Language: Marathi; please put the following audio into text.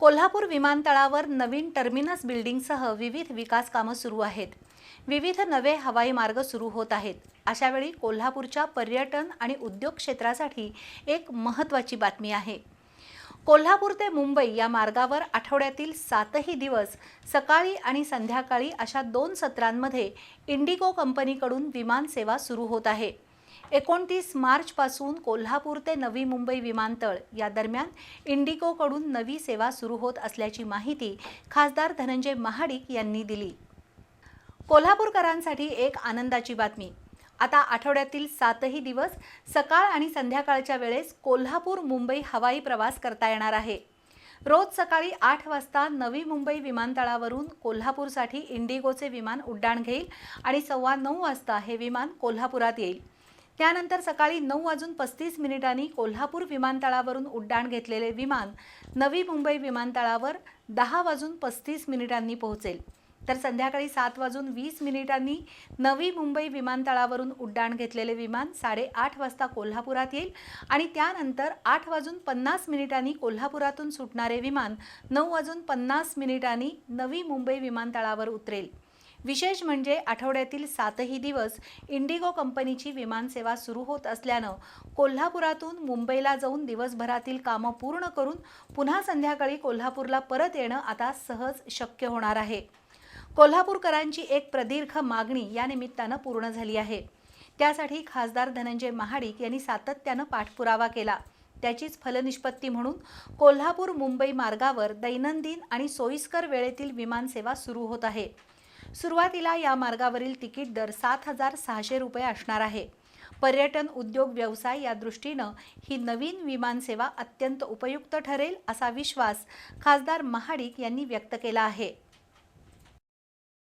कोल्हापूर विमानतळावर नवीन टर्मिनस बिल्डिंगसह विविध विकास कामं सुरू आहेत। विविध नवे हवाई मार्ग सुरू होत आहेत। अशा वेळी कोल्हापूरच्या पर्यटन आणि उद्योग क्षेत्रासाठी एक महत्त्वाची बातमी आहे। कोल्हापूर ते मुंबई या मार्गावर आठवड्यातील 7ही दिवस सकाळी आणि संध्याकाळी अशा 2 सत्रांमध्ये इंडिगो कंपनीकडून विमान सेवा सुरू होत आहे। 29 मार्च पासून कोल्हापूर ते नवी मुंबई विमानतळ या दरम्यान इंडिगोकडून नवी सेवा सुरू होत असल्याची माहिती खासदार धनंजय महाडिक यांनी दिली। कोल्हापूरकरांसाठी एक आनंदाची बातमी। आता आठवड्यातील 7ही दिवस सकाळ आणि संध्याकाळच्या वेळेस कोल्हापूर मुंबई हवाई प्रवास करता येणार आहे। रोज सकाळी 8 वाजता नवी मुंबई विमानतळावरून कोल्हापूरसाठी इंडिगोचे विमान उड्डाण घेईल आणि 9:15 वाजता हे विमान कोल्हापुरात येईल। त्यानंतर सकाळी 9:35 कोल्हापूर विमानतळावरून उड्डाण घेतलेले विमान नवी मुंबई विमानतळावर 10:35 पोहोचेल। तर संध्याकाळी 7:20 नवी मुंबई विमानतळावरून उड्डाण घेतलेले विमान 8:30 वाजता कोल्हापुरात येईल आणि त्यानंतर 8:50 कोल्हापुरातून सुटणारे विमान 9:50 नवी मुंबई विमानतळावर उतरेल। विशेष म्हणजे आठवड्यातील 7ही दिवस इंडिगो कंपनीची विमानसेवा सुरू होत असल्यानं कोल्हापुरातून मुंबईला जाऊन दिवसभरातील कामं पूर्ण करून पुन्हा संध्याकाळी कोल्हापूरला परत येणं आता सहज शक्य होणार आहे। कोल्हापूरकरांची एक प्रदीर्घ मागणी या निमित्तानं पूर्ण झाली आहे। त्यासाठी खासदार धनंजय महाडिक यांनी सातत्यानं पाठपुरावा केला। त्याचीच फलनिष्पत्ती म्हणून कोल्हापूर मुंबई मार्गावर दैनंदिन आणि सोयीस्कर वेळेतील विमानसेवा सुरू होत आहे। सुरुवातीला या मार्गावरील तिकीट दर 7,600 रुपये असणार आहे। पर्यटन उद्योग व्यवसाय या दृष्टीनं ही नवीन विमानसेवा अत्यंत उपयुक्त ठरेल असा विश्वास खासदार महाडिक यांनी व्यक्त केला आहे।